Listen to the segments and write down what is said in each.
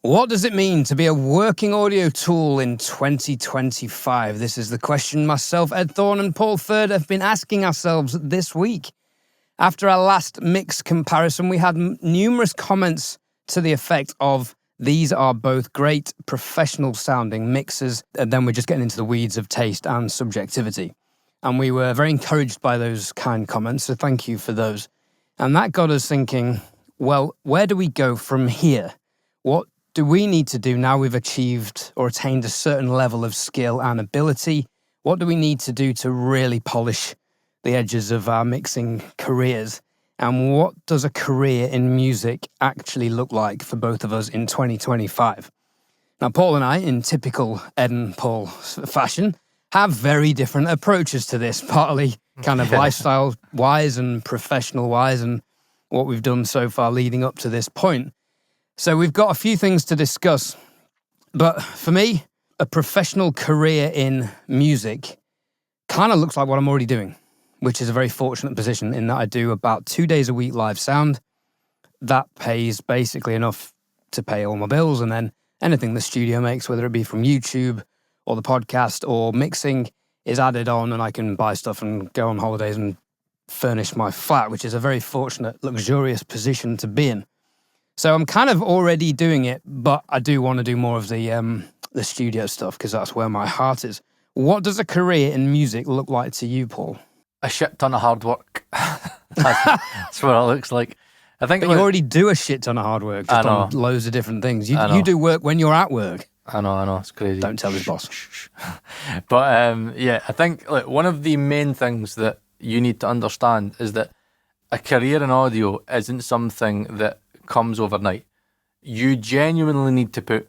What does it mean to be a working audio tool in 2025? This is the question myself, Ed Thorne, and Paul Third have been asking ourselves this week. After our last mix comparison, we had numerous comments to the effect of these are both great professional sounding mixes, and then we're just getting into the weeds of taste and subjectivity. And we were very encouraged by those kind comments, so thank you for those. And that got us thinking, well, where do we go from here? What do we need to do now we've achieved or attained a certain level of skill and ability? What do we need to do to really polish the edges of our mixing careers? And what does a career in music actually look like for both of us in 2025? Now, Paul and I, in typical Ed and Paul fashion, have very different approaches to this, partly kind of lifestyle-wise and professional-wise, and what we've done so far leading up to this point. So we've got a few things to discuss, but for me, a professional career in music kind of looks like what I'm already doing, which is a very fortunate position in that I do about 2 days a week live sound. That pays basically enough to pay all my bills, and then anything the studio makes, whether it be from YouTube or the podcast or mixing, is added on, and I can buy stuff and go on holidays and furnish my flat, which is a very fortunate, luxurious position to be in. So I'm kind of already doing it, but I do want to do more of the studio stuff because that's where my heart is. What does a career in music look like to you, Paul? A shit ton of hard work. That's what it looks like. I think. But you already do a shit ton of hard work, just on loads of different things. You do work when you're at work. I know, it's crazy. Don't tell his boss. But yeah, I think one of the main things that you need to understand is that a career in audio isn't something that comes overnight. You genuinely need to put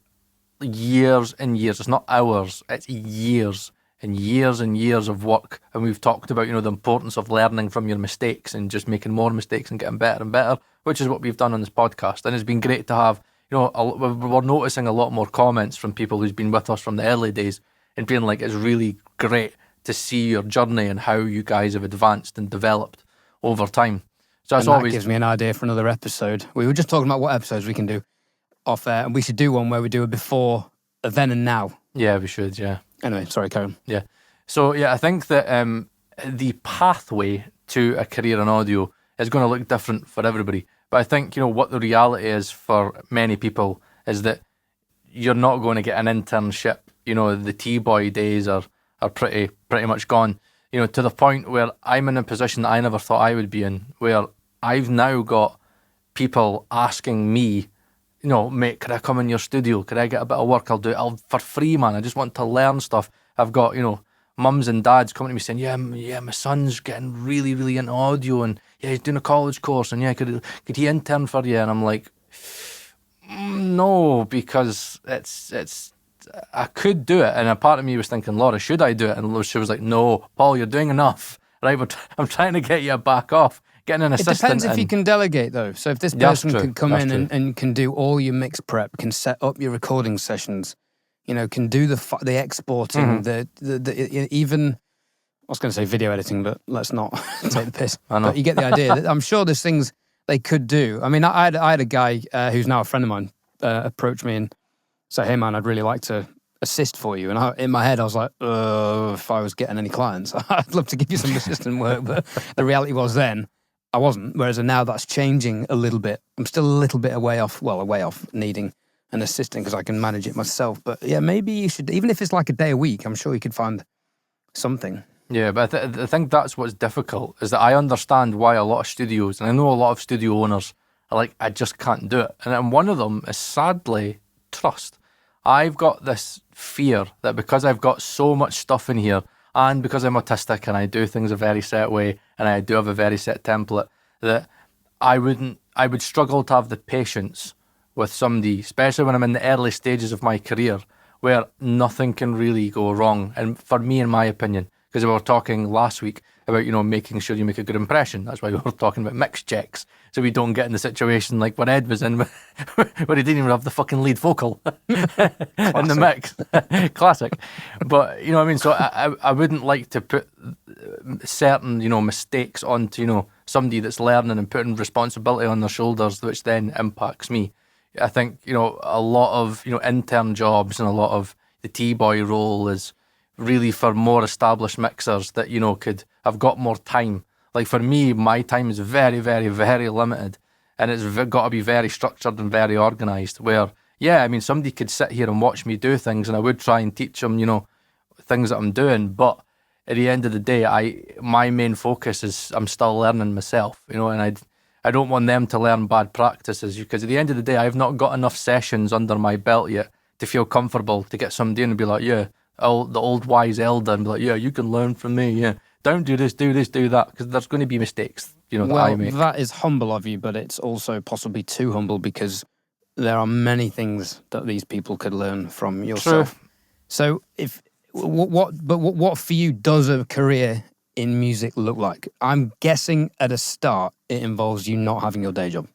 years and years. It's not hours, it's years and years and years of work. And we've talked about, the importance of learning from your mistakes and just making more mistakes and getting better and better, which is what we've done on this podcast. And it's been great to have, we're noticing a lot more comments from people who's been with us from the early days and being like, it's really great to see your journey and how you guys have advanced and developed over time. So that gives me an idea for another episode. We were just talking about what episodes we can do off air, and we should do one where we do a before, a then and now. Yeah, we should, yeah. Anyway, sorry, Karen. Yeah. So, yeah, I think that the pathway to a career in audio is going to look different for everybody. But I think, what the reality is for many people is that you're not going to get an internship. The T-boy days are pretty much gone. To the point where I'm in a position that I never thought I would be in, where I've now got people asking me, mate, could I come in your studio? Could I get a bit of work? I'll do it for free, man. I just want to learn stuff. I've got, mums and dads coming to me saying, yeah, my son's getting really, really into audio, and yeah, he's doing a college course, and yeah, could he intern for you? And I'm like, no, because it's I could do it. And a part of me was thinking, Laura, should I do it? And she was like, no, Paul, you're doing enough. Right, but I'm trying to get you back off. Getting an assistant. It depends if you can delegate, though. So if this person can come in and can do all your mix prep, can set up your recording sessions, can do the exporting, the even, I was going to say video editing, but let's not take the piss. I know. But you get the idea. I'm sure there's things they could do. I mean, I had a guy who's now a friend of mine approach me and say, hey, man, I'd really like to assist for you. And in my head, I was like, if I was getting any clients, I'd love to give you some assistant work. But the reality was then, I wasn't. Whereas now that's changing a little bit. I'm still a little bit away off needing an assistant because I can manage it myself. But yeah, maybe you should, even if it's like a day a week, I'm sure you could find something. Yeah, but I think that's what's difficult, is that I understand why a lot of studios, and I know a lot of studio owners are like, I just can't do it. And one of them is sadly trust. I've got this fear that because I've got so much stuff in here, and because I'm autistic and I do things a very set way and I do have a very set template, that I would struggle to have the patience with somebody, especially when I'm in the early stages of my career, where nothing can really go wrong. And for me, in my opinion, because we were talking last week about, making sure you make a good impression. That's why we were talking about mix checks, so we don't get in the situation like what Ed was in, where he didn't even have the fucking lead vocal in the mix. Classic. But, what I mean? So I wouldn't like to put certain, mistakes onto, somebody that's learning and putting responsibility on their shoulders, which then impacts me. I think, a lot of, intern jobs and a lot of the T-boy role is really for more established mixers that, could have got more time. Like for me, my time is very, very, very limited, and it's got to be very structured and very organised where, somebody could sit here and watch me do things and I would try and teach them, things that I'm doing. But at the end of the day, my main focus is I'm still learning myself, and I don't want them to learn bad practices, because at the end of the day, I've not got enough sessions under my belt yet to feel comfortable to get somebody in and be like, the old wise elder, and be like, you can learn from me, don't do this, do that, because there's going to be mistakes, that I make. That is humble of you, but it's also possibly too humble, because there are many things that these people could learn from yourself. True. So what for you does a career in music look like? I'm guessing at a start it involves you not having your day job.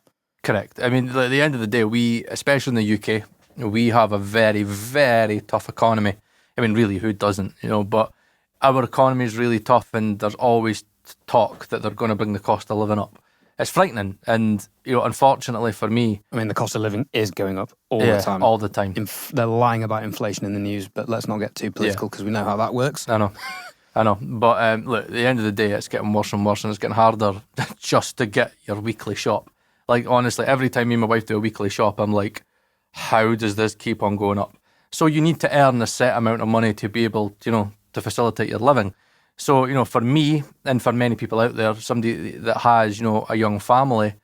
Correct. I mean, at the end of the day, we, especially in the UK, we have a very, very tough economy. I mean, really, who doesn't, but our economy is really tough, and there's always talk that they're going to bring the cost of living up. It's frightening, and, unfortunately for me... I mean, the cost of living is going up all the time. All the time. They're lying about inflation in the news, but let's not get too political, because we know how that works. I know. But look, at the end of the day, it's getting worse and worse, and it's getting harder just to get your weekly shop. Like, honestly, every time me and my wife do a weekly shop, I'm like, how does this keep on going up? So you need to earn a set amount of money to be able, to facilitate your living. So, for me, and for many people out there, somebody that has, a young family,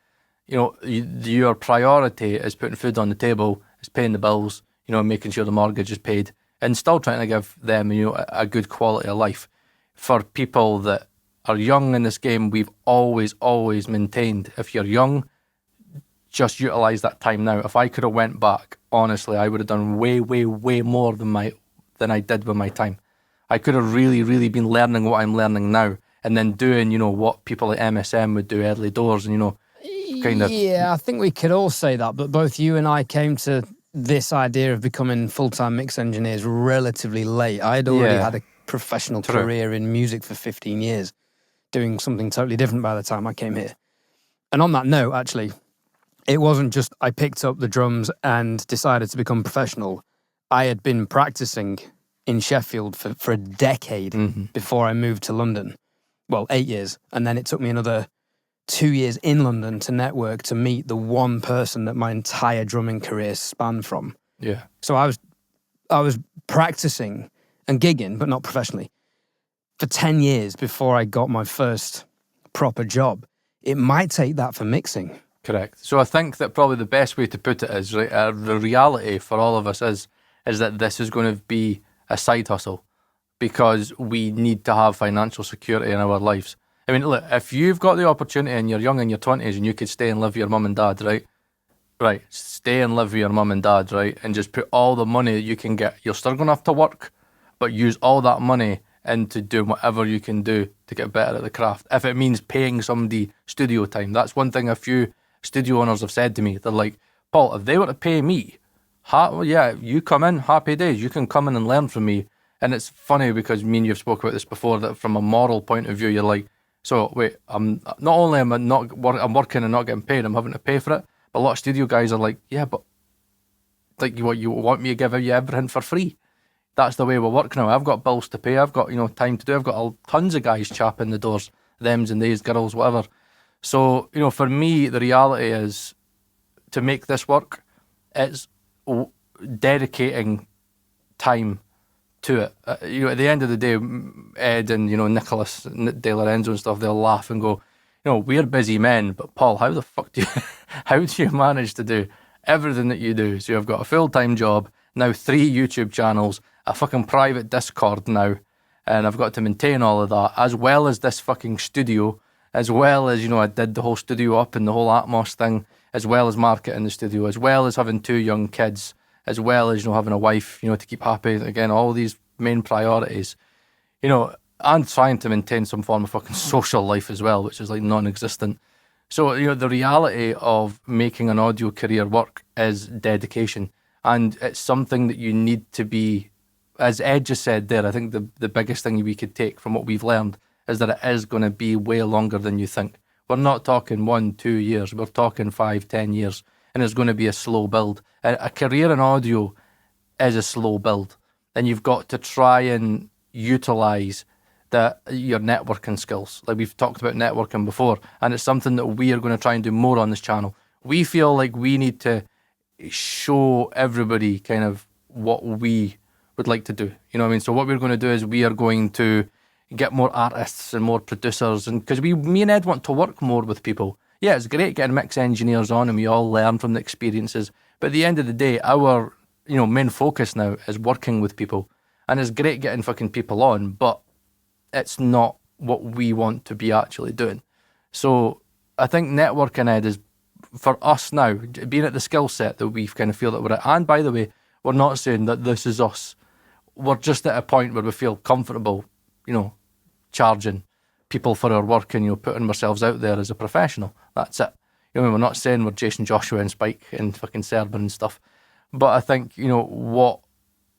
your priority is putting food on the table, is paying the bills, making sure the mortgage is paid, and still trying to give them, a good quality of life. For people that are young in this game, we've always maintained, if you're young, just utilise that time now. If I could have went back, honestly, I would have done way, way, way more than I did with my time. I could have really, really been learning what I'm learning now, and then doing, what people at MSM would do early doors, and, kind of... Yeah, I think we could all say that, but both you and I came to this idea of becoming full-time mix engineers relatively late. I had already had a professional career in music for 15 years, doing something totally different by the time I came here. And on that note, actually, it wasn't just I picked up the drums and decided to become professional. I had been practicing in Sheffield for a decade before I moved to London. Well, 8 years. And then it took me another 2 years in London to network, to meet the one person that my entire drumming career spanned from. Yeah. So I was practicing and gigging, but not professionally, for 10 years before I got my first proper job. It might take that for mixing. Correct. So I think that probably the best way to put it is, right, the reality for all of us is that this is going to be a side hustle, because we need to have financial security in our lives. I mean, look, if you've got the opportunity and you're young in your 20s and you could stay and live with your mum and dad, right, stay and live with your mum and dad, right, and just put all the money that you can get. You're still going to have to work, but use all that money into doing whatever you can do to get better at the craft. If it means paying somebody studio time, that's one thing a few studio owners have said to me. They're like, Paul, if they were to pay me, you come in, happy days, you can come in and learn from me. And it's funny because me and you've spoke about this before, that from a moral point of view, you're like, so wait, I'm working and not getting paid, I'm having to pay for it. But a lot of studio guys are like, yeah, but like, you want me to give you everything for free? That's the way we work now. I've got bills to pay, I've got time to do, I've got tons of guys chapping the doors, thems and these girls, whatever. So for me, the reality is, to make this work, it's dedicating time to it. At the end of the day, Ed and Nicholas De Lorenzo and stuff, they'll laugh and go, we're busy men, but Paul, how the fuck how do you manage to do everything that you do? So you've got a full-time job, now 3 YouTube channels, a fucking private Discord now, and I've got to maintain all of that, as well as this fucking studio, as well as, I did the whole studio up and the whole Atmos thing, as well as marketing the studio, as well as having 2 young kids, as well as, having a wife, to keep happy. Again, all these main priorities, and trying to maintain some form of fucking social life as well, which is like non-existent. So, the reality of making an audio career work is dedication. And it's something that you need to be, as Ed just said there, I think the biggest thing we could take from what we've learned is that it is going to be way longer than you think. We're not talking 1-2 years, we're talking 5-10 years. and it's going to be a slow build. A career in audio is a slow build, and you've got to try and utilize your networking skills. Like we've talked about networking before, and it's something that we are going to try and do more on this channel. We feel like we need to show everybody kind of what we would like to do. You know what I mean? So what we're going to do is we are going to get more artists and more producers, and because me and Ed want to work more with people. Yeah, it's great getting mix engineers on and we all learn from the experiences. But at the end of the day, our main focus now is working with people. And it's great getting fucking people on, but it's not what we want to be actually doing. So I think networking, Ed, is for us now, being at the skill set that we kind of feel that we're at. And by the way, we're not saying that this is us. We're just at a point where we feel comfortable, charging people for our work and, putting ourselves out there as a professional. That's it. We're not saying we're Jason Joshua and Spike and fucking Serban and stuff. But I think, what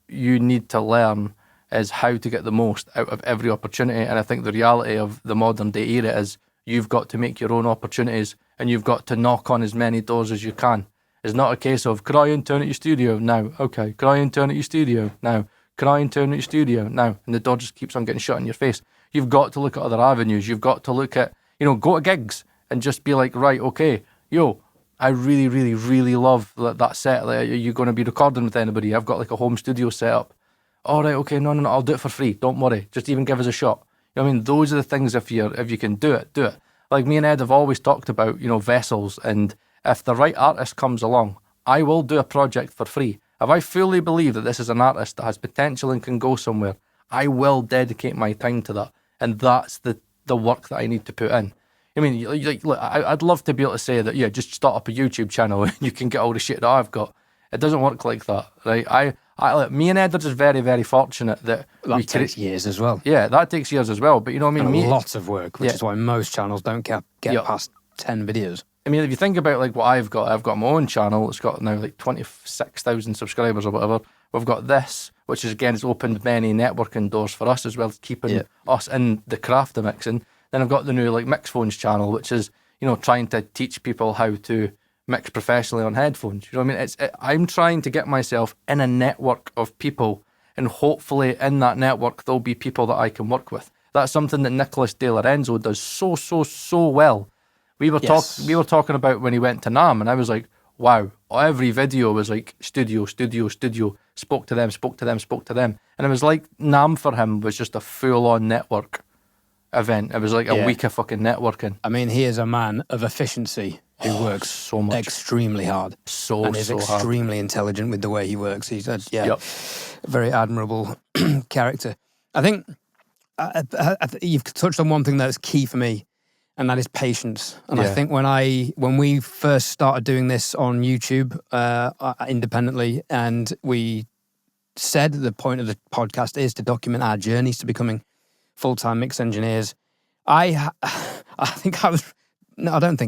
you need to learn is how to get the most out of every opportunity. And I think the reality of the modern day era is you've got to make your own opportunities and you've got to knock on as many doors as you can. It's not a case of, could I intern at your studio? No. Okay. Could I intern at your studio? No. Could I intern at your studio? No. And the door just keeps on getting shut in your face. You've got to look at other avenues. You've got to look at, go to gigs and just be like, right, okay, I really, really, really love that set. Like, are you going to be recording with anybody? I've got like a home studio set up. All right, okay, no, I'll do it for free. Don't worry. Just even give us a shot. You know what I mean? Those are the things, if you can do it, do it. Like me and Ed have always talked about, vessels, and if the right artist comes along, I will do a project for free. If I fully believe that this is an artist that has potential and can go somewhere, I will dedicate my time to that. And that's the work that I need to put in. I mean, look, I'd love to be able to say that, just start up a YouTube channel and you can get all the shit that I've got. It doesn't work like that, right? Me and Ed are just very, very fortunate that takes years as well. Yeah, that takes years as well. But you know what I mean? Lots of work, which is why most channels don't get past 10 videos. I mean, if you think about like what I've got my own channel. It's got now like 26,000 subscribers or whatever. We've got this, which is again, it's opened many networking doors for us as well, keeping us in the craft of mixing. Then I've got the new like Mixphones channel, which is trying to teach people how to mix professionally on headphones. You know what I mean? I'm trying to get myself in a network of people, and hopefully in that network there'll be people that I can work with. That's something that Nicholas De Lorenzo does so well. We were talking about when he went to NAMM, and I was like, wow, every video was like studio, spoke to them. And it was like NAMM for him was just a full-on network event. It was like a week of fucking networking. I mean, he is a man of efficiency who works so much, extremely hard, and is extremely intelligent with the way he works. He's a very admirable character. I think you've touched on one thing that's key for me, and that is patience. And I think when we first started doing this on YouTube independently, and we said the point of the podcast is to document our journeys to becoming full-time mix engineers, I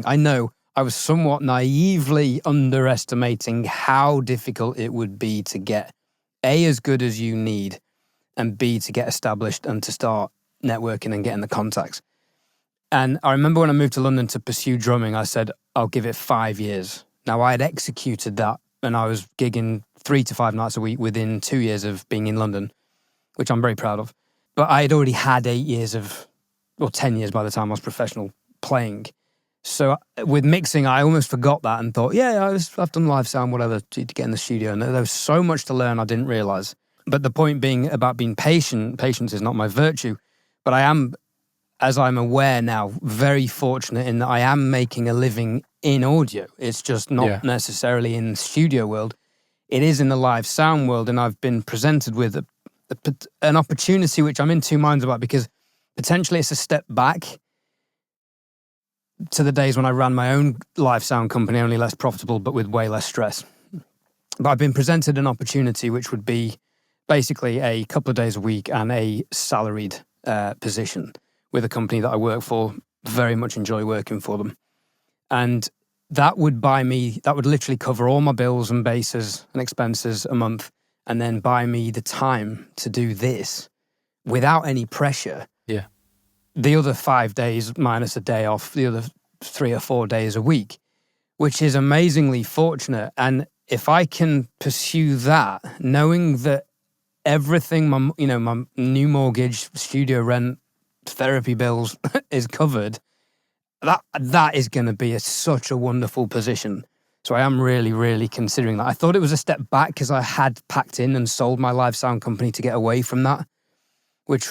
know I was somewhat naively underestimating how difficult it would be to get A, as good as you need, and B, to get established and to start networking and getting the contacts. And I remember when I moved to London to pursue drumming, I said, I'll give it 5 years. Now, I had executed that, and I was gigging 3 to 5 nights a week within 2 years of being in London, which I'm very proud of. But I had already had 8 years 10 years by the time I was professional playing. So with mixing, I almost forgot that and thought, I've done live sound, whatever, to get in the studio. And there was so much to learn I didn't realize. But the point being about being patient, patience is not my virtue. But I am, as I'm aware now, very fortunate in that I am making a living in audio. It's just not necessarily in the studio world. It is in the live sound world. And I've been presented with an opportunity which I'm in two minds about, because potentially it's a step back to the days when I ran my own live sound company, only less profitable, but with way less stress. But I've been presented an opportunity which would be basically a couple of days a week and a salaried position with a company that I work for. Very much enjoy working for them. And that would literally cover all my bills and bases and expenses a month, and then buy me the time to do this without any pressure. Yeah. The other 5 days minus a day off, the other 3 or 4 days a week, which is amazingly fortunate. And if I can pursue that, knowing that everything, my new mortgage, studio rent, therapy bills is covered, that is going to be such a wonderful position. So I am really, really considering that. I thought it was a step back because I had packed in and sold my live sound company to get away from that, which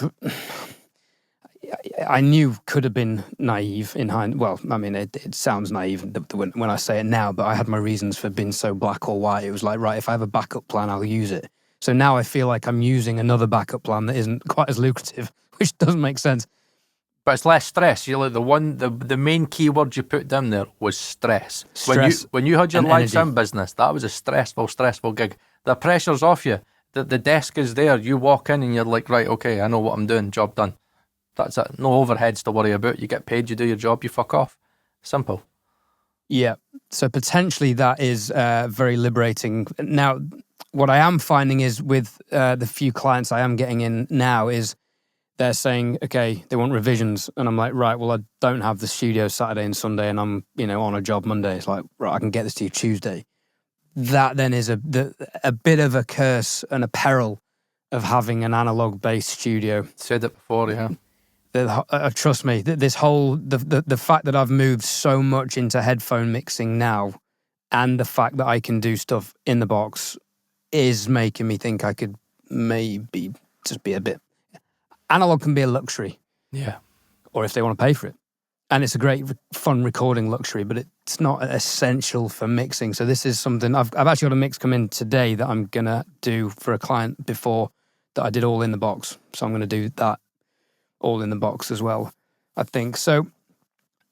I knew could have been naive in hindsight. Well, I mean, it sounds naive when I say it now, but I had my reasons for being so black or white. It was like, right, if I have a backup plan, I'll use it. So now I feel like I'm using another backup plan that isn't quite as lucrative, which doesn't make sense. But it's less stress. You're like the main keyword you put down there was stress. When you had your live sound business, that was a stressful gig. The pressure's off you. The desk is there. You walk in and you're like, right, okay, I know what I'm doing. Job done. That's it. No overheads to worry about. You get paid, you do your job, you fuck off. Simple. Yeah. So potentially that is very liberating. Now, what I am finding is with the few clients I am getting in now is they're saying, okay, they want revisions. And I'm like, right, well, I don't have the studio Saturday and Sunday and I'm, on a job Monday. It's like, right, I can get this to you Tuesday. That then is a bit of a curse and a peril of having an analog-based studio. Said it before, yeah. Trust me, this whole, the fact that I've moved so much into headphone mixing now and the fact that I can do stuff in the box is making me think I could maybe just be a bit... Analog can be a luxury. Yeah. Or if they want to pay for it. And it's a great, fun recording luxury, but it's not essential for mixing. So this is something, I've actually got a mix come in today that I'm going to do for a client before that I did all in the box. So I'm going to do that all in the box as well, I think. So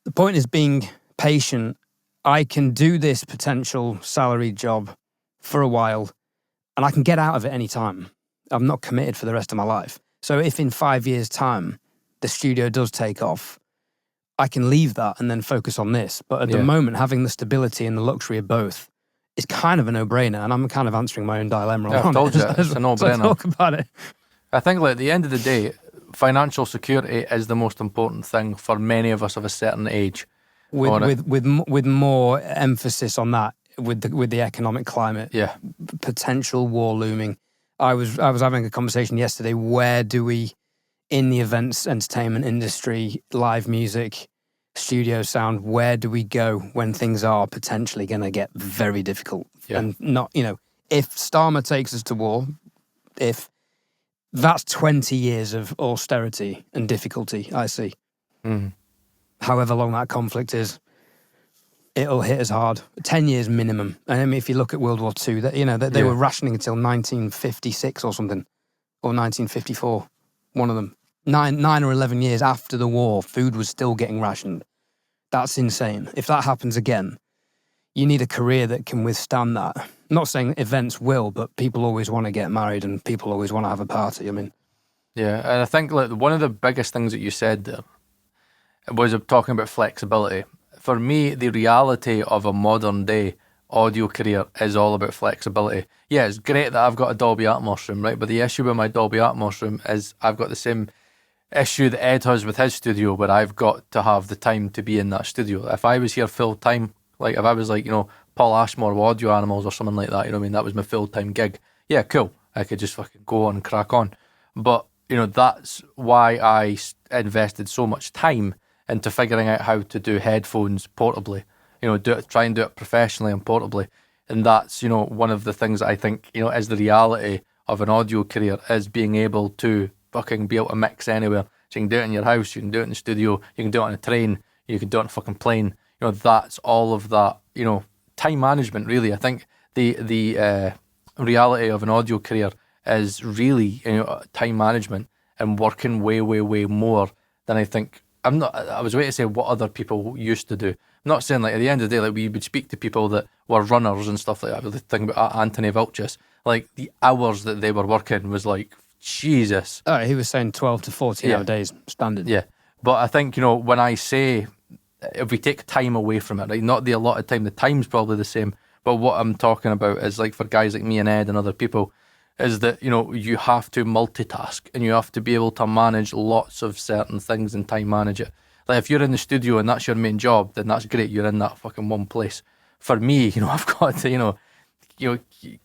the point is being patient. I can do this potential salaried job for a while and I can get out of it anytime. I'm not committed for the rest of my life. So if in 5 years' time the studio does take off, I can leave that and then focus on this. But at the moment, having the stability and the luxury of both is kind of a no-brainer. And I'm kind of answering my own dilemma. Yeah, I told you, it's a no-brainer. So talk about it. I think at the end of the day, financial security is the most important thing for many of us of a certain age. With more emphasis on that with the economic climate. Yeah. Potential war looming. I was having a conversation yesterday. Where do we, in the events entertainment industry, live music, studio sound, where do we go when things are potentially going to get very difficult? Yeah. And not, if Starmer takes us to war, if that's 20 years of austerity and difficulty, I see. Mm. However long that conflict is, it'll hit us hard. 10 years minimum. And I mean, if you look at World War II, they were rationing until 1956 or something, or 1954. One of them. 9 or 11 years after the war, food was still getting rationed. That's insane. If that happens again, you need a career that can withstand that. I'm not saying events will, but people always want to get married and people always want to have a party. I mean, yeah, and I think one of the biggest things that you said there was talking about flexibility. For me, the reality of a modern day audio career is all about flexibility. Yeah, it's great that I've got a Dolby Atmos room, right? But the issue with my Dolby Atmos room is I've got the same issue that Ed has with his studio, where I've got to have the time to be in that studio. If I was here full time, like if I was like, Paul Ashmore with Audio Animals or something like that, you know what I mean? That was my full-time gig. Yeah, cool. I could just fucking go on and crack on. But, that's why I invested so much time into figuring out how to do headphones portably, try and do it professionally and portably. And that's, one of the things that I think, is the reality of an audio career, is being able to fucking be able to mix anywhere. So you can do it in your house, you can do it in the studio, you can do it on a train, you can do it on a fucking plane. That's all of that, time management, really. I think the reality of an audio career is really, time management and working way, way, way more than I think. I was waiting to say what other people used to do. I'm not saying like at the end of the day, like we would speak to people that were runners and stuff like that. We think about Anthony Vulchus, like the hours that they were working was like, Jesus. Oh, he was saying 12 to 14 hour days standard. Yeah. But I think, when I say, if we take time away from it, right, not the allotted time, the time's probably the same. But what I'm talking about is like for guys like me and Ed and other people, is that, you have to multitask and you have to be able to manage lots of certain things and time manage it. Like if you're in the studio and that's your main job, then that's great. You're in that fucking one place. for me, I've got to,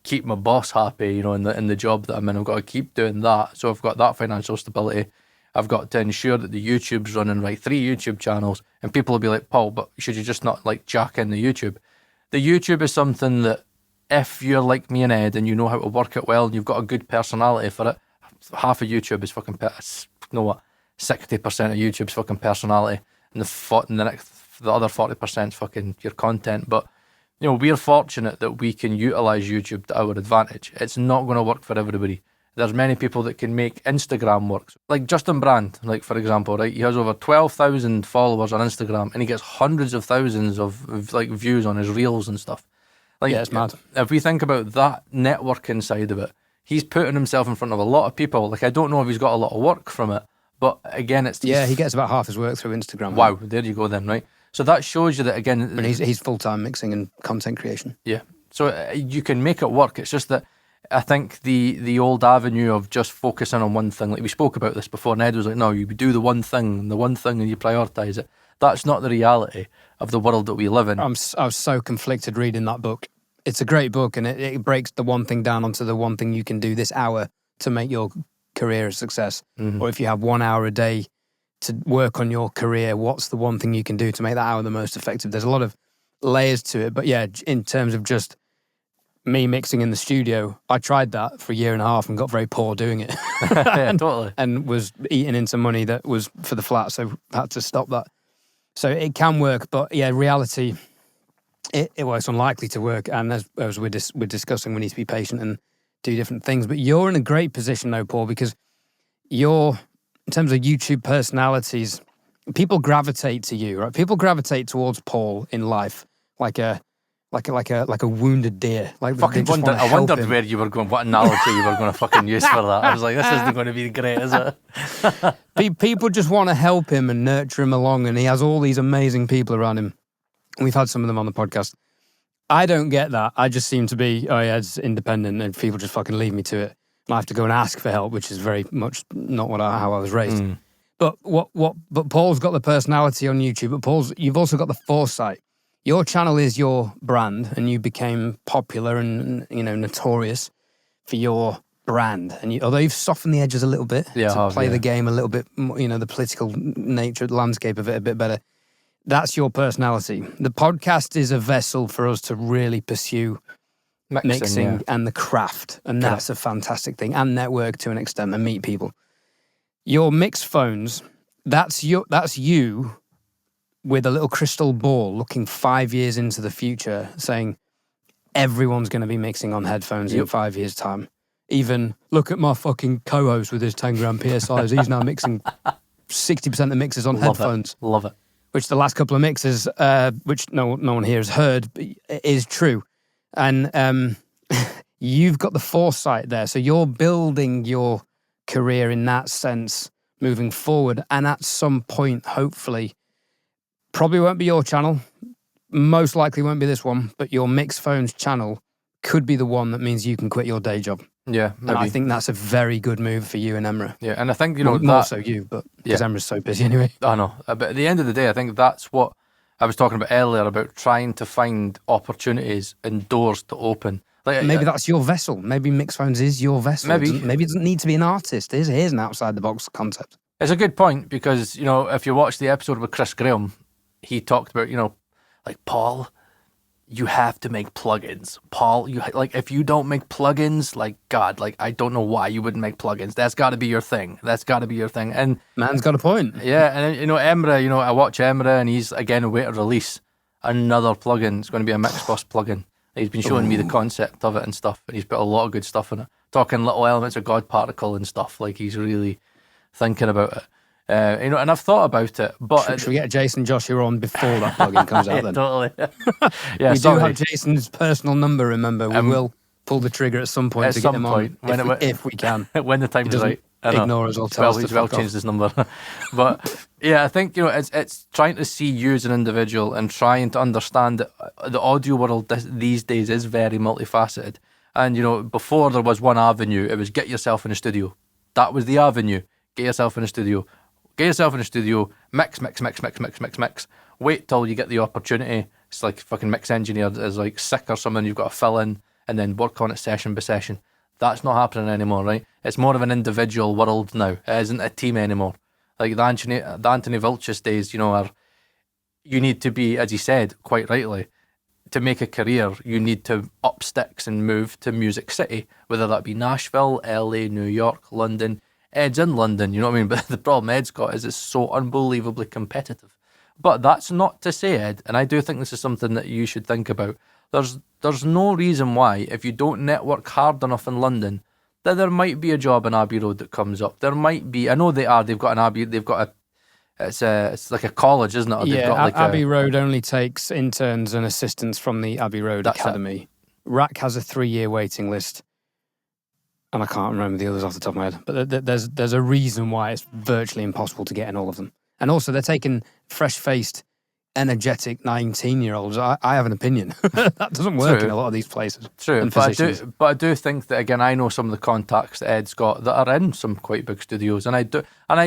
keep my boss happy, in the job that I'm in. I've got to keep doing that. So I've got that financial stability. I've got to ensure that the YouTube's running right, 3 YouTube channels, and people will be like, Paul, but should you just not like jack in the YouTube? The YouTube is something that if you're like me and Ed and you know how to work it well and you've got a good personality for it, half of YouTube is fucking, 60% of YouTube's fucking personality, and the other 40% is fucking your content. But we're fortunate that we can utilize YouTube to our advantage. It's not going to work for everybody. There's many people that can make Instagram work. Like Justin Brand, like for example, right? He has over 12,000 followers on Instagram, and he gets hundreds of thousands of like views on his reels and stuff. Like, yeah, it's mad. If we think about that networking side of it, he's putting himself in front of a lot of people. Like, I don't know if he's got a lot of work from it, but again, he gets about half his work through Instagram. Wow, there you go then, right? So that shows you that again. And he's full-time mixing and content creation. Yeah, so you can make it work. It's just that I think the old avenue of just focusing on one thing, like we spoke about this before, and Ed was like, no, you do the one thing, and you prioritise it. That's not the reality of the world that we live in. I was so conflicted reading that book. It's a great book, and it breaks the one thing down onto the one thing you can do this hour to make your career a success. Mm-hmm. Or if you have 1 hour a day to work on your career, what's the one thing you can do to make that hour the most effective? There's a lot of layers to it. But yeah, in terms of just me mixing in the studio, I tried that for a year and a half and got very poor doing it. Yeah, totally. And was eating into money that was for the flat, so had to stop that. So it can work, but yeah, reality, it's unlikely to work. And as we're discussing, we need to be patient and do different things. But you're in a great position though, Paul, because you're, in terms of YouTube personalities, people gravitate to you, right? People gravitate towards Paul in life like a wounded deer. Like I wondered where you were going, what analogy you were going to fucking use for that. I was like, this isn't going to be great, is it? People just want to help him and nurture him along, and he has all these amazing people around him. We've had some of them on the podcast. I don't get that. I just seem to be, it's independent, and people just fucking leave me to it. And I have to go and ask for help, which is very much not how I was raised. Mm. But Paul's got the personality on YouTube, but you've also got the foresight. Your channel is your brand, and you became popular and notorious for your brand. And although you've softened the edges a little bit to play the game a little bit, the political nature, the landscape of it a bit better, that's your personality. The podcast is a vessel for us to really pursue mixing and the craft, and that's a fantastic thing, and network to an extent and meet people. Your mix phones, that's you with a little crystal ball looking 5 years into the future, saying everyone's going to be mixing on headphones in 5 years' time. Even look at my fucking co-host with his 10 grand PSIs. He's now mixing 60% of the mixes on headphones. Love it. Which the last couple of mixes, which no one here has heard, is true. And you've got the foresight there. So you're building your career in that sense moving forward. And at some point, hopefully, probably won't be your channel. Most likely won't be this one. But your Mix Phones channel could be the one that means you can quit your day job. Yeah, maybe. And I think that's a very good move for you and Emra. Yeah, and I think, more so you, but because Emra's so busy anyway. I know. But at the end of the day, I think that's what I was talking about earlier, about trying to find opportunities and doors to open. Like, maybe that's your vessel. Maybe Mix Phones is your vessel. Maybe it doesn't need to be an artist. Here's an outside-the-box concept. It's a good point, because, if you watch the episode with Chris Graham, he talked about, like, Paul, you have to make plugins. Paul, if you don't make plugins, like, God, like, I don't know why you wouldn't make plugins. That's got to be your thing. And man's got a point. Yeah, and Emra, I watch Emra, and he's again waiting to release another plugin. It's going to be a Mixbus plugin. He's been showing me the concept of it and stuff, and he's put a lot of good stuff in it. Talking little elements of God Particle and stuff. Like, he's really thinking about it. And I've thought about it, but should we get Jason Joshua on before that plugin comes out? Then totally. We do have Jason's personal number. Remember, we will pull the trigger at some point to get him on if we can. When the time is right. Ignore us or tell us to he's well changed his number. But yeah, I think it's trying to see you as an individual and trying to understand that the audio world these days is very multifaceted. And before there was one avenue, it was get yourself in a studio. That was the avenue. Get yourself in a studio. Get yourself in a studio, mix. Wait till you get the opportunity, it's like fucking mix engineer is like sick or something, you've got to fill in and then work on it session by session. That's not happening anymore, right? It's more of an individual world now. It isn't a team anymore. Like the Anthony Vilchis days, are, you need to be, as he said quite rightly, to make a career, you need to up sticks and move to Music City, whether that be Nashville, LA, New York, London. Ed's in London, you know what I mean? But the problem Ed's got is it's so unbelievably competitive. But that's not to say, Ed, and I do think this is something that you should think about. There's no reason why, if you don't network hard enough in London, that there might be a job in Abbey Road that comes up. There might be, I know they've got it's like a college, isn't it? Or Yeah, got like Abbey Road only takes interns and assistants from the Abbey Road Academy. RAC has a 3-year waiting list, and I can't remember the others off the top of my head. But there's a reason why it's virtually impossible to get in all of them. And also, they're taking fresh-faced, energetic 19-year-olds. I have an opinion. That doesn't work in a lot of these places. True, but I do think that, again, I know some of the contacts that Ed's got that are in some quite big studios, and I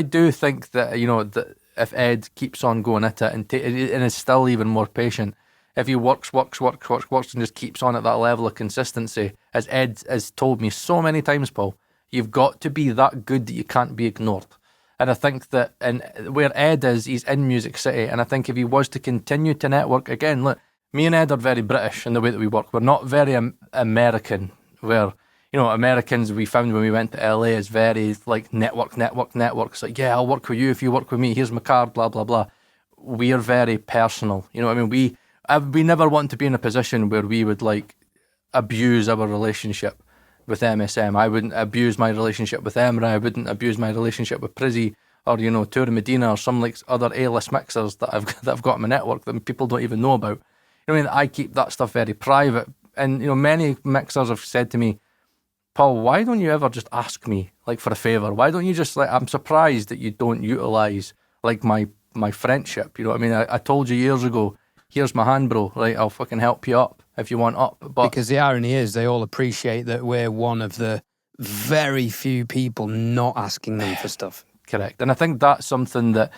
do think that, that if Ed keeps on going at it and is still even more patient, if he works and just keeps on at that level of consistency, as Ed has told me so many times, Paul, you've got to be that good that you can't be ignored. And I think that where Ed is, he's in Music City. And I think if he was to continue to network, again, look, me and Ed are very British in the way that we work. We're not very American, where, Americans we found when we went to LA is very like network. It's like, yeah, I'll work with you if you work with me. Here's my card, blah, blah, blah. We are very personal. You know what I mean? We never want to be in a position where we would like abuse our relationship with MSM. I wouldn't abuse my relationship with Emra. I wouldn't abuse my relationship with Prizzy or, Tour Medina or some like other A-list mixers that I've got in my network that people don't even know about. You know what I mean? I keep that stuff very private. And, many mixers have said to me, Paul, why don't you ever just ask me like for a favour? Why don't you just I'm surprised that you don't utilise like my friendship. You know what I mean? I told you years ago, here's my hand, bro, right? I'll fucking help you up if you want up. But because the irony is they all appreciate that we're one of the very few people not asking them for stuff. Correct. And I think that's something that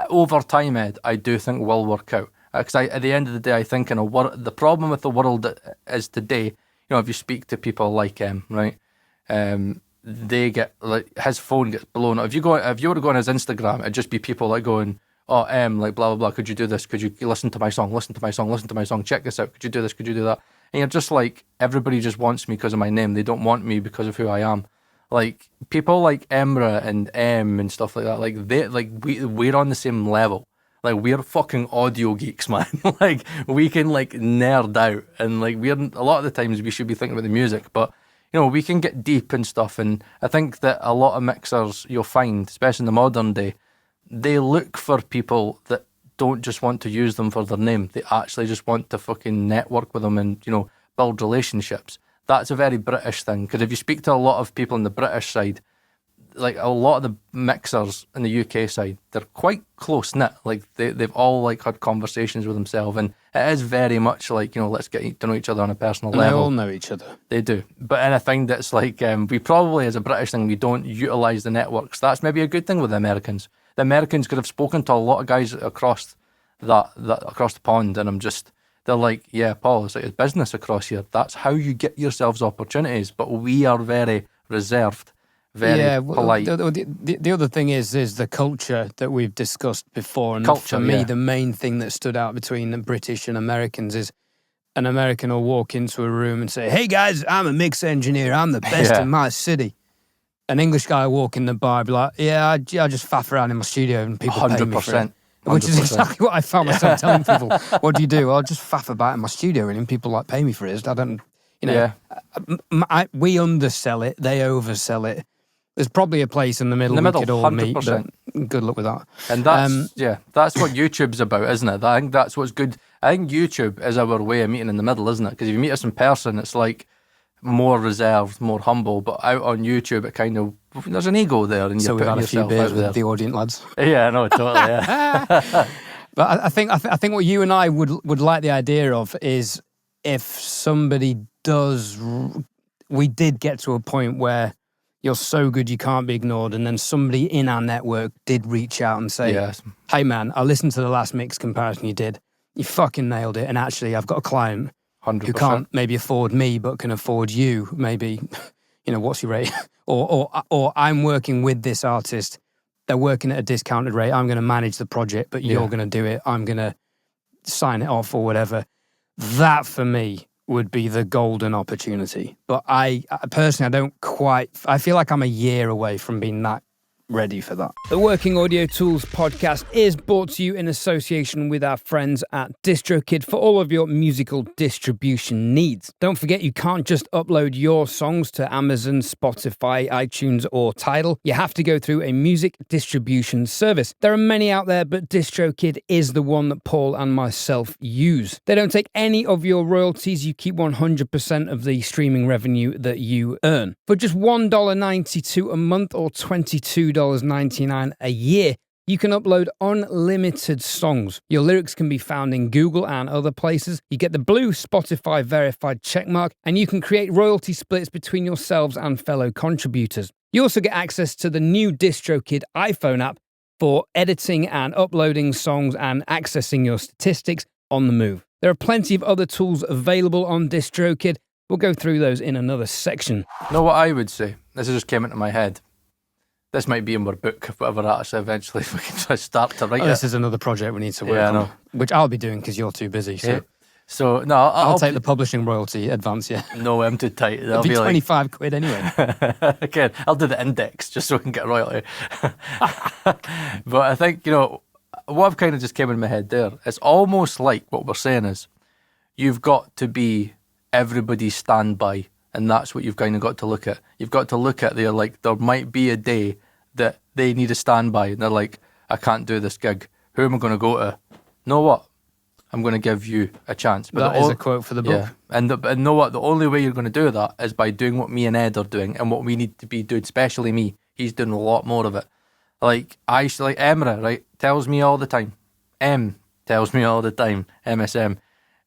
over time, Ed, I do think will work out. Because at the end of the day, I think the problem with the world that is today, if you speak to people like him, right, they get like his phone gets blown up. If you were to go on his Instagram, it'd just be people like going, oh, like blah blah blah. Could you do this? Could you listen to my song? Listen to my song. Listen to my song. Check this out. Could you do this? Could you do that? And you're just like, everybody just wants me because of my name. They don't want me because of who I am. Like people like Emra and M and stuff like that. Like we're on the same level. Like we're fucking audio geeks, man. Like we can like nerd out, and like we're a lot of the times we should be thinking about the music, but we can get deep and stuff. And I think that a lot of mixers you'll find, especially in the modern day, they look for people that don't just want to use them for their name. They actually just want to fucking network with them and build relationships. That's a very British thing, because if you speak to a lot of people on the British side, like a lot of the mixers in the UK side, they're quite close knit. Like they've all like had conversations with themselves, and it is very much like let's get to know each other on a personal level. They all know each other. They do, but in a thing that's like we probably, as a British thing, we don't utilise the networks. That's maybe a good thing with the Americans. The Americans could have spoken to a lot of guys across that across the pond, and they're like, yeah, Paul, it's like a business across here. That's how you get yourselves opportunities. But we are very reserved. Very polite. The other thing is the culture that we've discussed before. And for me, the main thing that stood out between the British and Americans is an American will walk into a room and say, hey guys, I'm a mix engineer. I'm the best in my city. An English guy will walk in the bar and be like, yeah, I just faff around in my studio and people 100%, pay me for it. Which is exactly what I found myself telling people. What do you do? I'll just faff about in my studio and people like pay me for it. I don't, we undersell it. They oversell it. There's probably a place in the middle we could all 100%. Meet, but good luck with that. And that's what YouTube's about, isn't it? I think that's what's good. I think YouTube is our way of meeting in the middle, isn't it? Because if you meet us in person, it's like more reserved, more humble. But out on YouTube, it kind of, there's an ego there, and so you're putting yourself out there. The audience lads. Yeah, no, totally. Yeah. But I think what you and I would like the idea of is if somebody we did get to a point where you're so good you can't be ignored, and then somebody in our network did reach out and say, hey man, I listened to the last mix comparison you did. You fucking nailed it. And actually, I've got a client 100%. who can't maybe afford me, but can afford you. Maybe, what's your rate? or I'm working with this artist. They're working at a discounted rate. I'm going to manage the project, but you're going to do it. I'm going to sign it off or whatever. That for me would be the golden opportunity. But I personally, I feel like I'm a year away from being that ready for that. The Working Audio Tools podcast is brought to you in association with our friends at DistroKid for all of your musical distribution needs. Don't forget, you can't just upload your songs to Amazon, Spotify, iTunes, or Tidal. You have to go through a music distribution service. There are many out there, but DistroKid is the one that Paul and myself use. They don't take any of your royalties. You keep 100% of the streaming revenue that you earn. For just $1.92 a month or $22.99 a year, you can upload unlimited songs. Your lyrics can be found in Google and other places. You get the blue Spotify verified checkmark, and you can create royalty splits between yourselves and fellow contributors. You also get access to the new DistroKid iPhone app for editing and uploading songs and accessing your statistics on the move. There are plenty of other tools available on DistroKid. We'll go through those in another section. You know what I would say? This just came into my head. This might be in our book, whatever that is, eventually, if we can try to start to write it. This is another project we need to work on, which I'll be doing because you're too busy. So, no, I'll take the publishing royalty advance, yeah. No, I'm too tight. It'll be 25 quid anyway. Okay, I'll do the index just so I can get royalty. But I think, what I've kind of just came in my head there, it's almost like what we're saying is, you've got to be everybody's standby. And that's what you've kind of got to look at. You've got to look at there might be a day that they need a standby. And they're like, I can't do this gig. Who am I going to go to? Know what? I'm going to give you a chance. But that is a quote for the book. Yeah. And know what? The only way you're going to do that is by doing what me and Ed are doing and what we need to be doing, especially me. He's doing a lot more of it. Like Emra, right, tells me all the time. M tells me all the time, MSM.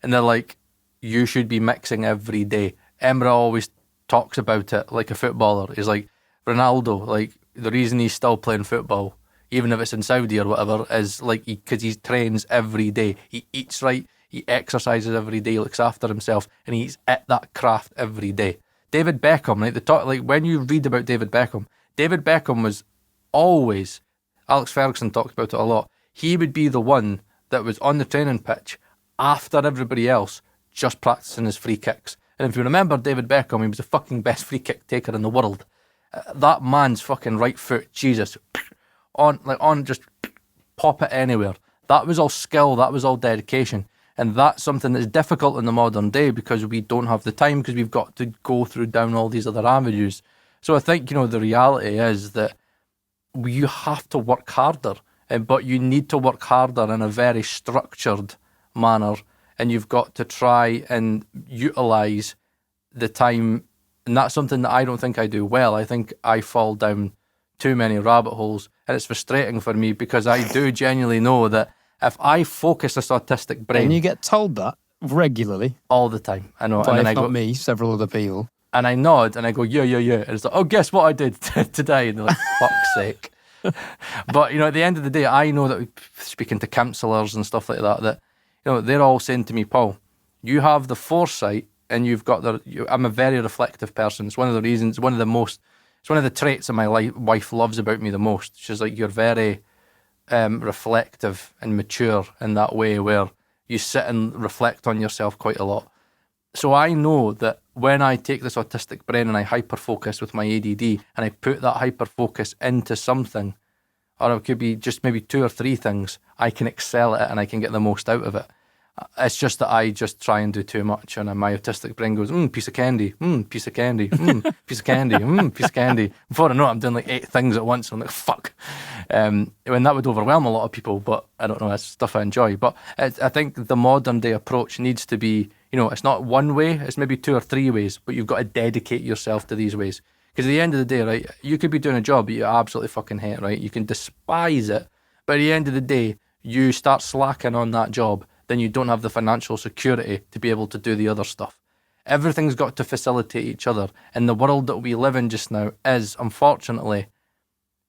And they're like, you should be mixing every day. Emra always talks about it like a footballer. He's like, Ronaldo, like, the reason he's still playing football, even if it's in Saudi or whatever, is like because he trains every day. He eats right, he exercises every day, looks after himself, and he's at that craft every day. David Beckham, right? When you read about David Beckham was always, Alex Ferguson talked about it a lot, he would be the one that was on the training pitch after everybody else just practicing his free kicks. And if you remember David Beckham, he was the fucking best free kick taker in the world. That man's fucking right foot, Jesus, just pop it anywhere. That was all skill, that was all dedication. And that's something that's difficult in the modern day because we don't have the time because we've got to go down all these other avenues. So I think, the reality is that you have to work harder, but you need to work harder in a very structured manner. And you've got to try and utilise the time. And that's something that I don't think I do well. I think I fall down too many rabbit holes. And it's frustrating for me because I do genuinely know that if I focus this autistic brain... And you get told that regularly. All the time. I know. But and then not me, several other people. And I nod and I go, yeah. And it's like, oh, guess what I did today? And they're like, fuck's sake. But, at the end of the day, I know that speaking to counsellors and stuff like that they're all saying to me, Paul, you have the foresight and you've got I'm a very reflective person. It's one of the reasons, it's one of the traits that my wife loves about me the most. She's like, you're very reflective and mature in that way where you sit and reflect on yourself quite a lot. So I know that when I take this autistic brain and I hyper-focus with my ADD and I put that hyper-focus into something, or it could be just maybe 2 or 3 things, I can excel at it and I can get the most out of it. It's just that I just try and do too much and my autistic brain goes, piece of candy, piece of candy, piece of candy, piece of candy. Before I know it, I'm doing like 8 things at once. I'm like, fuck. When that would overwhelm a lot of people, but I don't know, that's stuff I enjoy. But I think the modern day approach needs to be, it's not one way, it's maybe 2 or 3 ways, but you've got to dedicate yourself to these ways. Because at the end of the day, right, you could be doing a job that you absolutely fucking hate, right? You can despise it, but at the end of the day, you start slacking on that job, then you don't have the financial security to be able to do the other stuff. Everything's got to facilitate each other. And the world that we live in just now is, unfortunately,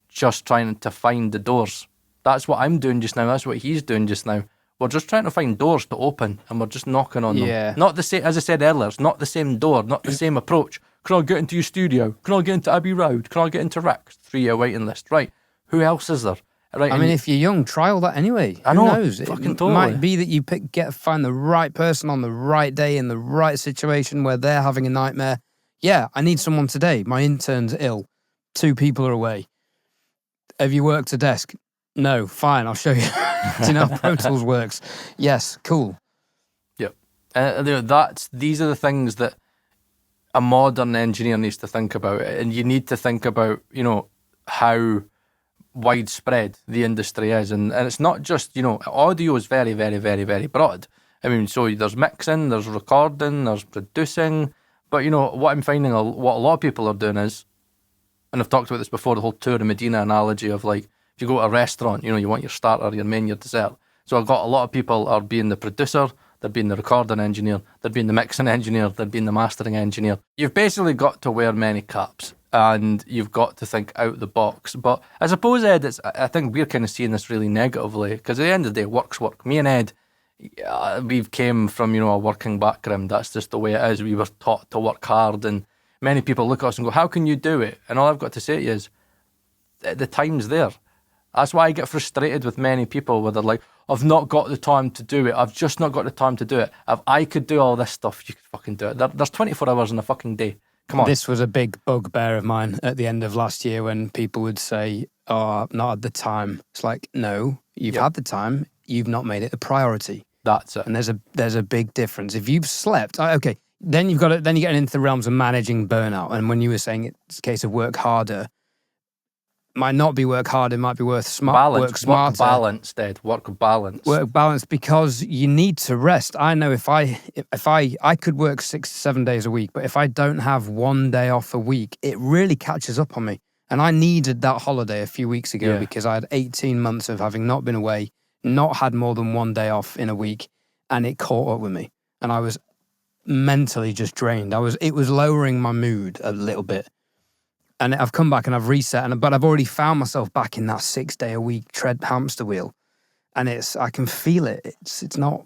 just trying to find the doors. That's what I'm doing just now. That's what he's doing just now. We're just trying to find doors to open, and we're just knocking on them. Yeah. Not the same, as I said earlier, it's not the same door, not the same approach. Can I get into your studio? Can I get into Abbey Road? Can I get into Rick's? 3-year waiting list. Right. Who else is there? Right. I mean, if you're young, try all that anyway. I know. Who knows? Fucking It totally. might be that you find the right person on the right day in the right situation where they're having a nightmare. Yeah, I need someone today. My intern's ill. 2 people are away. Have you worked a desk? No. Fine, I'll show you. Do you know how Pro Tools works? Yes, cool. Yep. These are the things that a modern engineer needs to think about. And you need to think about, how widespread the industry is. And it's not just, audio is very, very, very, very broad. I mean, so there's mixing, there's recording, there's producing. But, what I'm finding, what a lot of people are doing is, and I've talked about this before, the whole Tour de Medina analogy of like, if you go to a restaurant, you want your starter, your main, your dessert. So I've got a lot of people are being the producer, they're being the recording engineer, they're being the mixing engineer, they're being the mastering engineer. You've basically got to wear many caps and you've got to think out the box. But I suppose, Ed, I think we're kind of seeing this really negatively because at the end of the day, work's work. Me and Ed, we've came from, a working background. That's just the way it is. We were taught to work hard and many people look at us and go, how can you do it? And all I've got to say to you is, the time's there. That's why I get frustrated with many people where they're like, I've not got the time to do it. I've just not got the time to do it. If I could do all this stuff, you could fucking do it. There's 24 hours in a fucking day. Come on. This was a big bugbear of mine at the end of last year when people would say, oh, I've not had the time. It's like, no, you've had the time. You've not made it a priority. That's it. And there's a big difference. If you've slept, okay, then you're getting into the realms of managing burnout. And when you were saying it's a case of work harder, might not be work harder, it might be work smarter. Work balance, Ed. Work balance. Work balance, because you need to rest. I know if I could work 6 to 7 days a week, but if I don't have 1 day off a week, it really catches up on me. And I needed that holiday a few weeks ago because I had 18 months of having not been away, not had more than 1 day off in a week, and it caught up with me. And I was mentally just drained. It was lowering my mood a little bit. And I've come back and I've reset, but I've already found myself back in that 6 day a week hamster wheel. And I can feel it. It's not,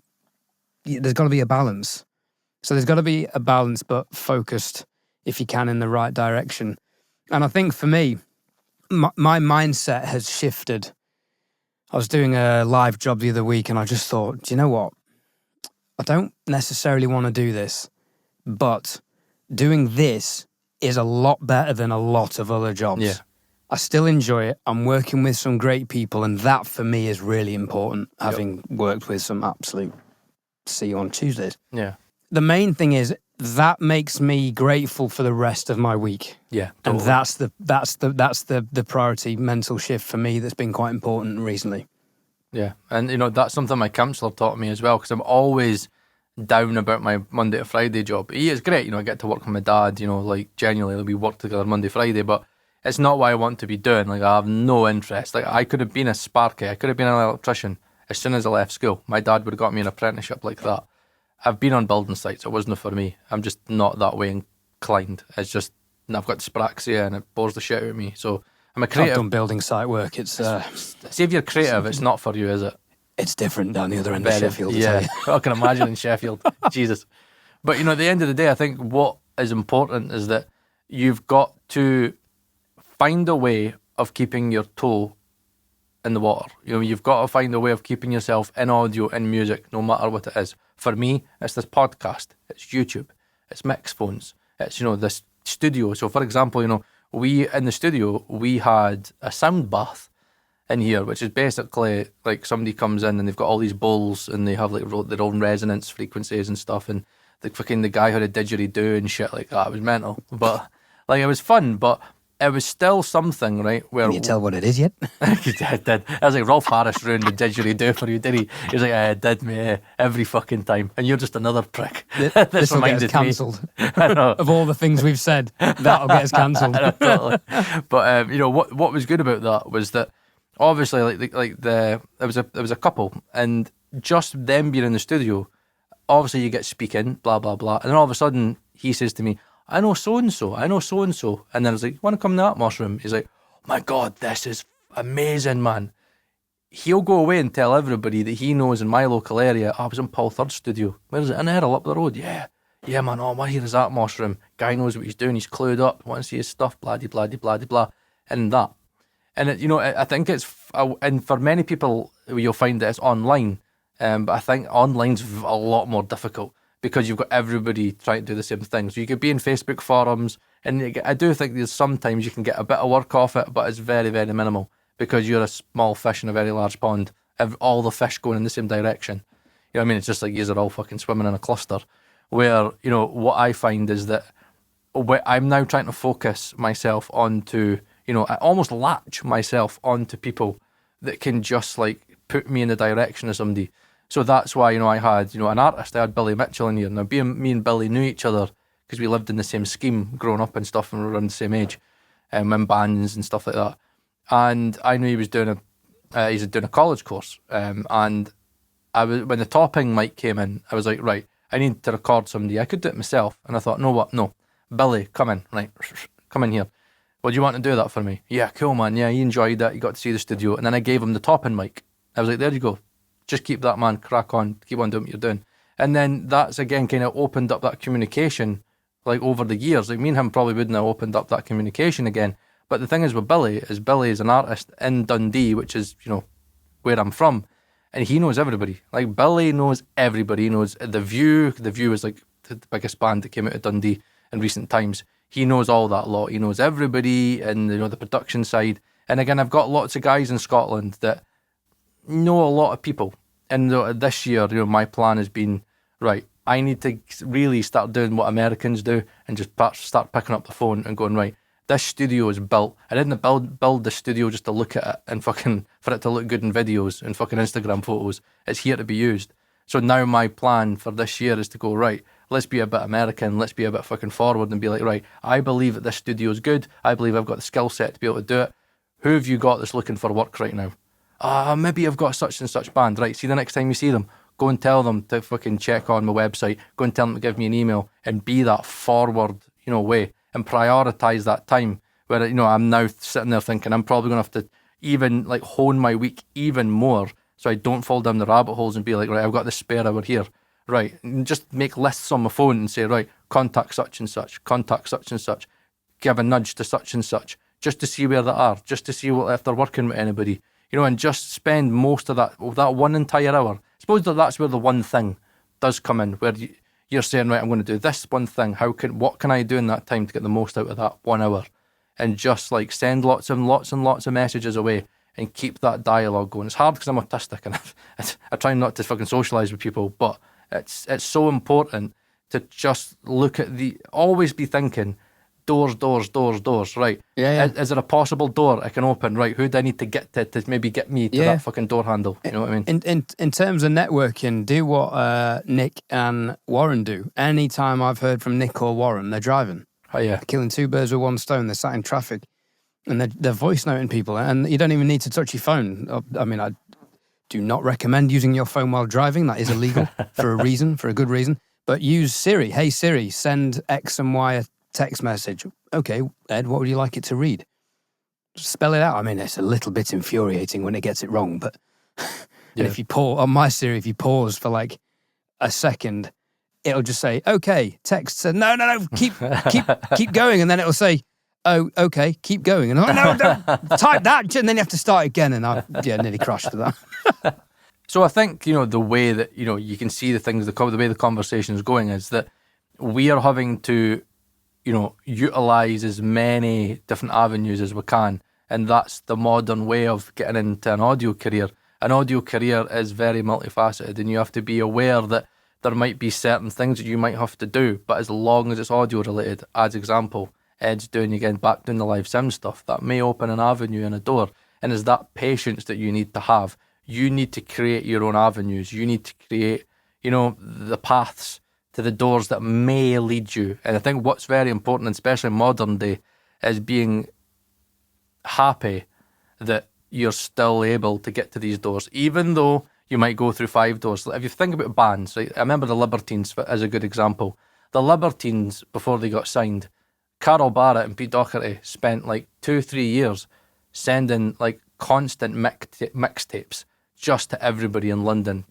there's got to be a balance. So there's got to be a balance, but focused, if you can, in the right direction. And I think for me, my mindset has shifted. I was doing a live job the other week and I just thought, do you know what? I don't necessarily want to do this, but doing this is a lot better than a lot of other jobs. Yeah. I still enjoy it. I'm working with some great people, and that for me is really important, having worked with some absolute see you on Tuesdays. Yeah. The main thing is that makes me grateful for the rest of my week. Yeah. Totally. Totally. And that's the priority mental shift for me that's been quite important recently. Yeah. And that's something my counsellor taught me as well, because I'm always down about my Monday to Friday job. It's great, I get to work with my dad, like genuinely we work together Monday, Friday, but it's not what I want to be doing. Like I have no interest. Like I could have been a sparky, I could have been an electrician as soon as I left school. My dad would have got me an apprenticeship like that. I've been on building sites, it wasn't for me. I'm just not that way inclined. It's just, I've got dyspraxia and it bores the shit out of me. So I'm a creative. I've done building site work, see if you're creative, it's not for you, is it? It's different down the other end of Sheffield. Yeah, I can imagine in Sheffield. Jesus. But, at the end of the day, I think what is important is that you've got to find a way of keeping your toe in the water. You've got to find a way of keeping yourself in audio, in music, no matter what it is. For me, it's this podcast, it's YouTube, it's mix phones, it's, this studio. So, for example, we, in the studio, we had a sound bath in here, which is basically like somebody comes in and they've got all these bowls and they have like their own resonance frequencies and stuff, and the guy had a didgeridoo and shit like that. It was mental, but like it was fun, but it was still something, right? Where can you tell what it is yet? I did. I was like, Rolf Harris ruined the didgeridoo for you, did he? He was like, I did, me every fucking time, and you're just another prick. This will get us cancelled. I know. Of all the things we've said, that'll get us cancelled. Totally. But what was good about that was that obviously, there was a couple, and just them being in the studio, obviously you get speaking, blah blah blah, and then all of a sudden he says to me, I know so and so, and then I was like, you want to come in the Atmos room? He's like, oh my God, this is amazing, man. he'll go away and tell everybody that he knows in my local area, I was in Paul Third's studio. Where is it? In Errol, up the road. Yeah, man, oh, I hear his Atmos room. Guy knows what he's doing, he's clued up, want to see his stuff, blah, and that. And, I think and for many people, you'll find that it's online, but I think online's a lot more difficult because you've got everybody trying to do the same thing. So you could be in Facebook forums, and I do think there's sometimes you can get a bit of work off it, but it's very, very minimal because you're a small fish in a very large pond. All the fish going in the same direction. You know what I mean? It's just like you're all fucking swimming in a cluster. Where, what I find is that I'm now trying to focus myself onto, I almost latch myself onto people that can just like put me in the direction of somebody. So that's why, I had, an artist. I had Billy Mitchell in here. Now, me and Billy knew each other because we lived in the same scheme growing up and stuff, and we were around the same age, in bands and stuff like that. And I knew he was doing a college course. And when the topping mic came in, I was like, right, I need to record somebody. I could do it myself. And I thought, no, Billy, come in, right, come in here. Well, do you want to do that for me? Yeah, cool, man. Yeah, he enjoyed that. He got to see the studio. And then I gave him the topping mic. I was like, there you go. Just keep that, man. Crack on. Keep on doing what you're doing. And then that's, again, kind of opened up that communication, like, over the years. Like, me and him probably wouldn't have opened up that communication again. But the thing is with Billy is an artist in Dundee, which is, where I'm from. And he knows everybody. Like, Billy knows everybody. He knows The View. The View is, like, the biggest band that came out of Dundee in recent times. He knows all that lot. He knows everybody and, the production side. And again, I've got lots of guys in Scotland that know a lot of people. And this year, my plan has been, right, I need to really start doing what Americans do and just start picking up the phone and going, right, this studio is built. I didn't build the studio just to look at it and fucking for it to look good in videos and fucking Instagram photos. It's here to be used. So now my plan for this year is to go, right, let's be a bit American, let's be a bit fucking forward and be like, right, I believe that this studio is good. I believe I've got the skill set to be able to do it. Who have you got that's looking for work right now? Maybe I've got such and such band. Right, see the next time you see them, go and tell them to fucking check on my website, go and tell them to give me an email and be that forward, way and prioritise that time where, I'm now sitting there thinking I'm probably going to have to even like hone my week even more so I don't fall down the rabbit holes and be like, right, I've got this spare hour here. Right, and just make lists on my phone and say, right, contact such and such, give a nudge to such and such, just to see where they are, just to see if they're working with anybody, and just spend most of that one entire hour. Suppose that's where the one thing does come in, where you're saying, right, I'm going to do this one thing. What can I do in that time to get the most out of that 1 hour? And just like send lots and lots of messages away and keep that dialogue going. It's hard because I'm autistic and I try not to fucking socialise with people, but it's so important to just look at always be thinking doors, right? Yeah. Is there a possible door I can open? Right, who do I need to get to maybe get me to that fucking door handle? You know what I mean? In terms of networking, do what Nick and Warren do. Anytime I've heard from Nick or Warren, they're driving. Oh yeah. They're killing two birds with one stone. They're sat in traffic and they're voice noting people, and you don't even need to touch your phone. I mean, I do not recommend using your phone while driving. That is illegal for a good reason. But use Siri. Hey Siri, send X and Y a text message. Okay, Ed, what would you like it to read? Spell it out. I mean, it's a little bit infuriating when it gets it wrong, but if you pause on my Siri, if you pause for like a second, it'll just say, okay, text said, no, keep going. And then it'll say, oh, okay, keep going. And no, don't type that. And then you have to start again. And I nearly crashed to that. So I think, the way that, you can see the things, the way the conversation is going is that we are having to, utilise as many different avenues as we can. And that's the modern way of getting into an audio career. An audio career is very multifaceted, and you have to be aware that there might be certain things that you might have to do, but as long as it's audio related, as example, Ed's doing the live sim stuff, that may open an avenue and a door. And it's that patience that you need to have. You need to create your own avenues. You need to create, the paths to the doors that may lead you. And I think what's very important, especially in modern day, is being happy that you're still able to get to these doors, even though you might go through 5 doors. If you think about bands, right? I remember the Libertines as a good example. The Libertines, before they got signed, Carol Barrett and Pete Doherty spent like 2-3 years sending like constant mixtapes just to everybody in London.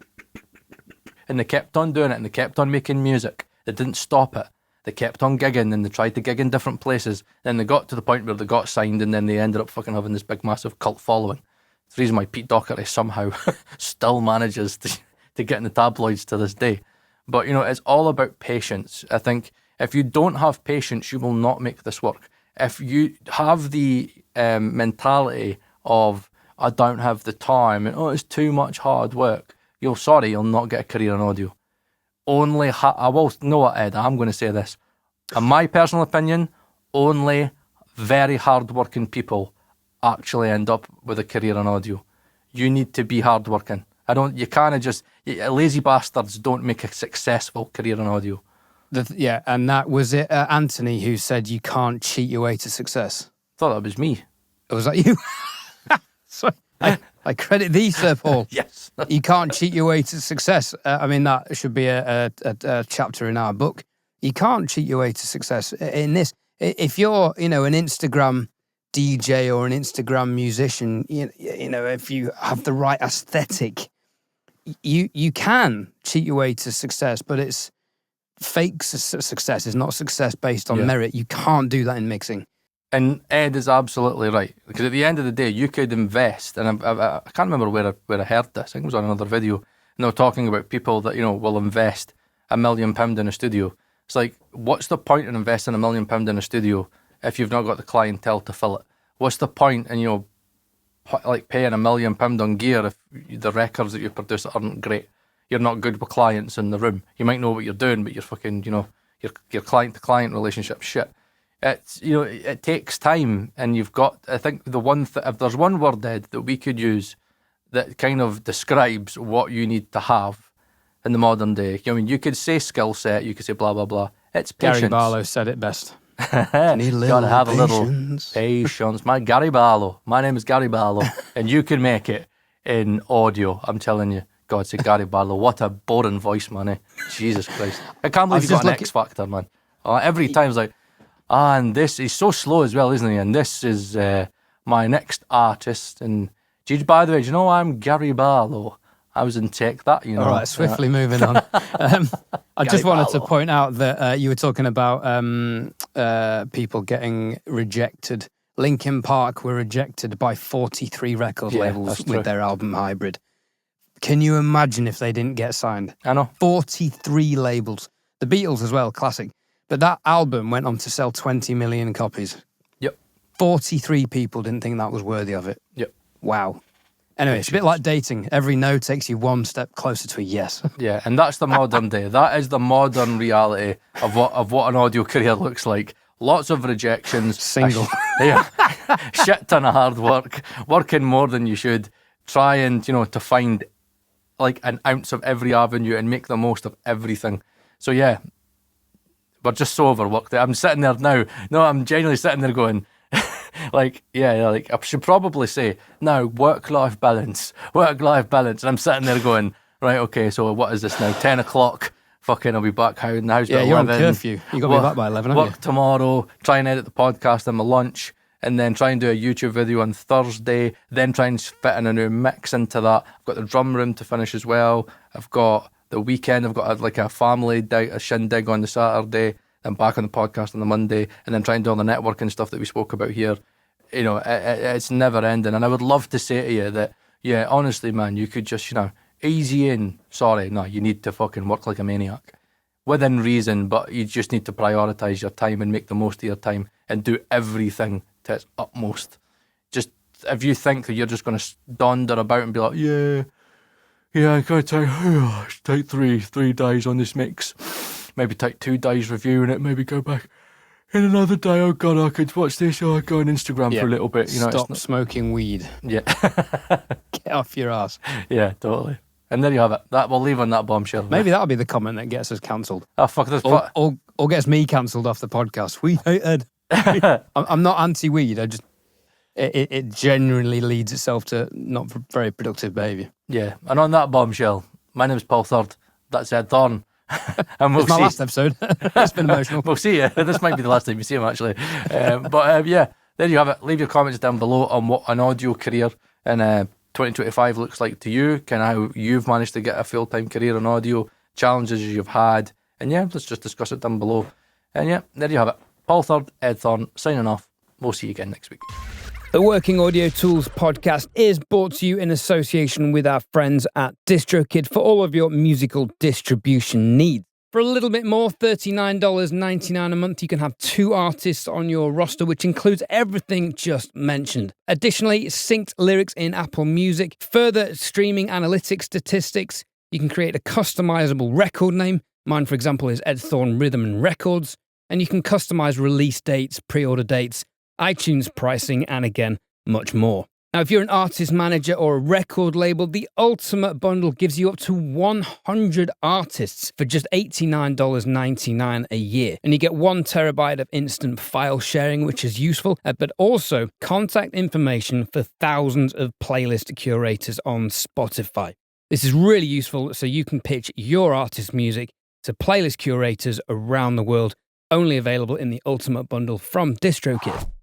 And they kept on doing it, and they kept on making music. They didn't stop it. They kept on gigging, and they tried to gig in different places. Then they got to the point where they got signed, and then they ended up fucking having this big, massive cult following. It's the reason why Pete Doherty somehow still manages to get in the tabloids to this day. But, it's all about patience. I think if you don't have patience, you will not make this work. If you have the mentality of, I don't have the time, and it's too much hard work, you'll not get a career in audio. I will know what, Ed, I'm going to say this. In my personal opinion, only very hard-working people actually end up with a career in audio. You need to be hard-working. Lazy bastards don't make a successful career in audio. And that was it, Anthony, who said you can't cheat your way to success. Thought that was me. Was that you? Sorry. I credit thee, Sir Paul. Yes. You can't cheat your way to success. That should be a chapter in our book. You can't cheat your way to success in this. If you're, an Instagram DJ or an Instagram musician, if you have the right aesthetic, you can cheat your way to success, but it's fake success. It's not success based on merit. You can't do that in mixing. And Ed is absolutely right, because at the end of the day, you could invest, and I can't remember where I heard this. I think it was on another video. Talking about people that will invest £1 million in a studio. It's like, what's the point in investing £1 million in a studio if you've not got the clientele to fill it? What's the point in paying £1 million on gear if the records that you produce aren't great? You're not good with clients in the room. You might know what you're doing, but you're fucking your client to client relationship shit. It's it takes time, and you've got. I think if there's one word, Ed, that we could use that kind of describes what you need to have in the modern day. You could say skill set, you could say blah blah blah. It's patience. Gary Barlow said it best. Gotta have a little patience. My name is Gary Barlow, and you can make it in audio. I'm telling you. God, say Gary Barlow. What a boring voice, man. Eh? Jesus Christ. I can't believe he's got an X Factor, man. Every time it's like, and this, he's so slow as well, isn't he? And this is my next artist. And by the way, do you know I'm Gary Barlow? I was in Take That, All right, swiftly moving on. I just wanted to point out that you were talking about people getting rejected. Linkin Park were rejected by 43 record labels with their album Hybrid. Can you imagine if they didn't get signed? I know. 43 labels. The Beatles as well, classic. But that album went on to sell 20 million copies. Yep. 43 people didn't think that was worthy of it. Yep. Wow. Anyway, it's a bit like dating. Every no takes you one step closer to a yes. Yeah, and that's the modern day. That is the modern reality of what an audio career looks like. Lots of rejections. Single. Shit ton of hard work. Working more than you should. Trying, to find like an ounce of every avenue and make the most of everything. So yeah, we're just so overworked. I'm sitting there now. No, I'm genuinely sitting there going, I should probably say, now, work-life balance. And I'm sitting there going, right, okay, so what is this now? 10 o'clock. Fucking, I'll be back in the house by 11. You're on curfew. You got to be back by 11, haven't you? Work tomorrow, try and edit the podcast on my lunch, and then try and do a YouTube video on Thursday, then try and fit in a new mix into that. I've got the drum room to finish as well. I've got the weekend. I've got a family a shindig on the Saturday. Then back on the podcast on the Monday, and then try and do all the networking stuff that we spoke about here. It's never ending. And I would love to say to you that, yeah, honestly, man, you could just, easy in. Sorry, no, you need to fucking work like a maniac. Within reason, but you just need to prioritise your time and make the most of your time and do everything to its utmost. Just, if you think that you're just going to donder about and be like, yeah, I'm going to take 3 days on this mix. Maybe take 2 days reviewing it, maybe go back in another day. Oh God, I could watch this, or I'd go on Instagram for a little bit. Stop smoking weed. Yeah. Get off your ass. Yeah, totally. And there you have it. That we'll leave on that bombshell. Maybe that'll be the comment that gets us cancelled. Oh, fuck this. Or gets me cancelled off the podcast. We hated. I'm not anti-weed. I just it genuinely leads itself to not very productive behaviour. Yeah. And on that bombshell, my name's Paul Thorne. That's Ed Thorne. And it's my last episode. It's been emotional. We'll see you. This might be the last time you see him, actually. Yeah, there you have it. Leave your comments down below on what an audio career and 2025 looks like to you, kind of how you've managed to get a full-time career in audio, challenges you've had, and yeah, let's just discuss it down below. And yeah, there you have it. Paul Third, Ed Thorne, signing off. We'll see you again next week. The Working Audio Tools podcast is brought to you in association with our friends at DistroKid for all of your musical distribution needs. For a little bit more, $39.99 a month, you can have 2 artists on your roster, which includes everything just mentioned. Additionally, synced lyrics in Apple Music, further streaming analytics statistics. You can create a customizable record name. Mine, for example, is Ed Thorne Rhythm and Records. And you can customize release dates, pre-order dates, iTunes pricing, and again, much more. Now, if you're an artist manager or a record label, the Ultimate Bundle gives you up to 100 artists for just $89.99 a year. And you get 1 terabyte of instant file sharing, which is useful, but also contact information for thousands of playlist curators on Spotify. This is really useful so you can pitch your artist music to playlist curators around the world, only available in the Ultimate Bundle from DistroKid.